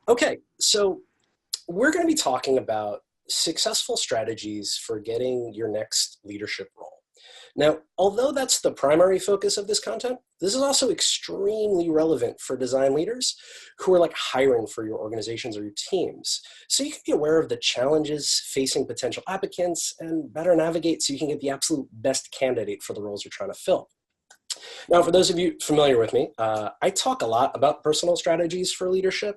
Okay, so we're going to be talking about successful strategies for getting your next leadership role. Now, although that's the primary focus of this content, this is also extremely relevant for design leaders who are like hiring for your organizations or your teams. So you can be aware of the challenges facing potential applicants and better navigate so you can get the absolute best candidate for the roles you're trying to fill. Now, for those of you familiar with me, I talk a lot about personal strategies for leadership.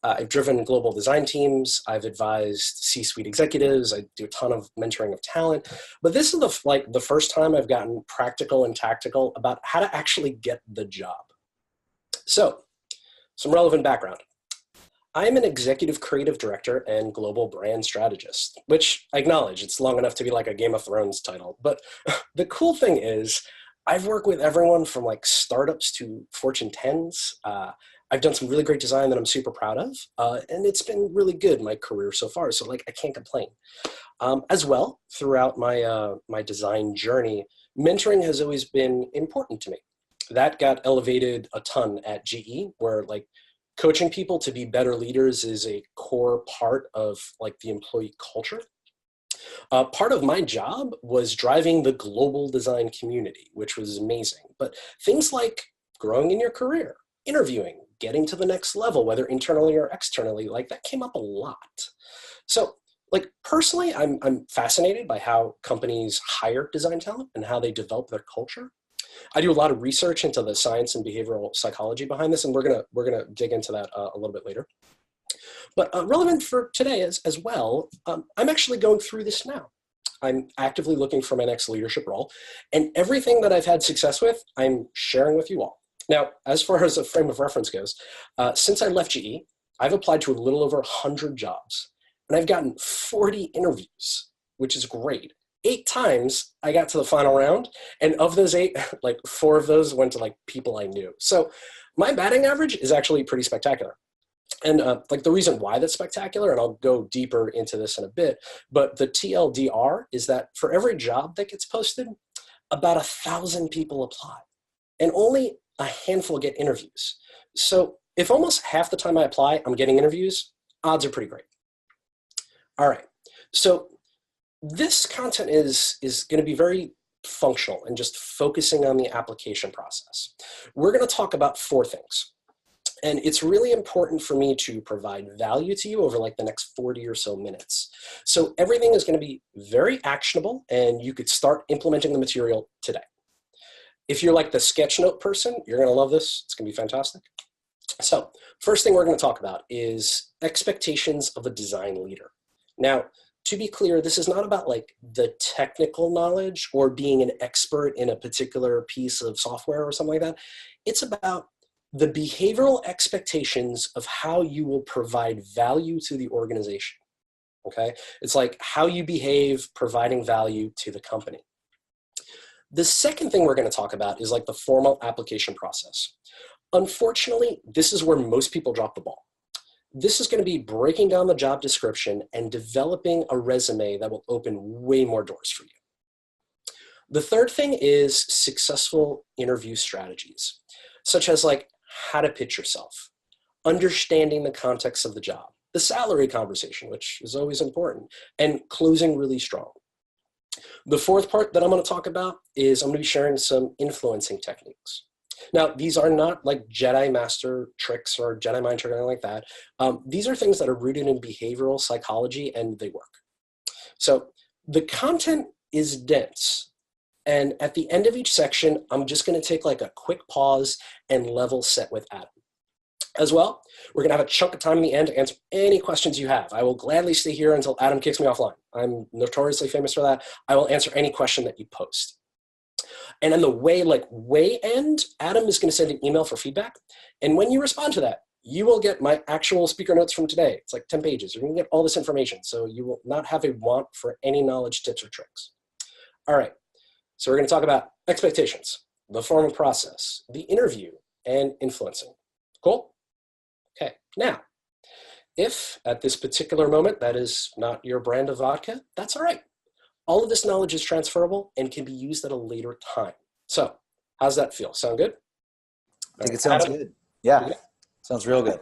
I've driven global design teams. I've advised C-suite executives. I do a ton of mentoring of talent. But this is the first time I've gotten practical and tactical about how to actually get the job. So, some relevant background. I'm an executive creative director and global brand strategist, which I acknowledge it's long enough to be like a Game of Thrones title. But the cool thing is, I've worked with everyone from like startups to Fortune 10s. I've done some really great design that I'm super proud of, and it's been really good, my career so far, so like I can't complain. As well, throughout my design journey, mentoring has always been important to me. That got elevated a ton at GE, where like coaching people to be better leaders is a core part of like the employee culture. Part of my job was driving the global design community, which was amazing. But things like growing in your career, interviewing, getting to the next level, whether internally or externally, like that came up a lot. So like personally, I'm fascinated by how companies hire design talent and how they develop their culture. I do a lot of research into the science and behavioral psychology behind this, and we're gonna dig into that a little bit later. But relevant for today as well, I'm actually going through this now. I'm actively looking for my next leadership role, and everything that I've had success with, I'm sharing with you all. Now, as far as a frame of reference goes, since I left GE, I've applied to a little over 100 jobs, and I've gotten 40 interviews, which is great. 8 times I got to the final round, and of those 8, like 4 of those went to like people I knew. So my batting average is actually pretty spectacular. And like the reason why that's spectacular, and I'll go deeper into this in a bit, but the TLDR is that for every job that gets posted, about 1,000 people apply, and only a handful get interviews. So if almost half the time I apply, I'm getting interviews, odds are pretty great. All right, so this content is going to be very functional and just focusing on the application process. We're going to talk about 4 things. And it's really important for me to provide value to you over like the next 40 or so minutes. So everything is going to be very actionable, and you could start implementing the material today. If you're like the sketchnote person, you're going to love this. It's going to be fantastic. So first thing we're going to talk about is expectations of a design leader. Now, to be clear, this is not about like the technical knowledge or being an expert in a particular piece of software or something like that. It's about the behavioral expectations of how you will provide value to the organization, okay? It's like how you behave providing value to the company. The second thing we're going to talk about is like the formal application process. Unfortunately, this is where most people drop the ball. This is going to be breaking down the job description and developing a resume that will open way more doors for you. The third thing is successful interview strategies, such as like how to pitch yourself, understanding the context of the job, the salary conversation, which is always important, and closing really strong. The fourth part that I'm going to talk about is I'm going to be sharing some influencing techniques. Now, these are not like Jedi Master tricks or Jedi mind trick or anything like that. These are things that are rooted in behavioral psychology, and they work. So the content is dense. And at the end of each section, I'm just going to take like a quick pause and level set with Adam. As well, we're going to have a chunk of time in the end to answer any questions you have. I will gladly stay here until Adam kicks me offline. I'm notoriously famous for that. I will answer any question that you post. And on the way end, Adam is going to send an email for feedback. And when you respond to that, you will get my actual speaker notes from today. It's like 10 pages. You're going to get all this information. So you will not have a want for any knowledge, tips, or tricks. All right. So we're going to talk about expectations, the formal process, the interview, and influencing. Cool? Okay. Now, if at this particular moment that is not your brand of vodka, that's all right. All of this knowledge is transferable and can be used at a later time. So how's that feel? Sound good? I think it sounds good. Yeah, sounds real good.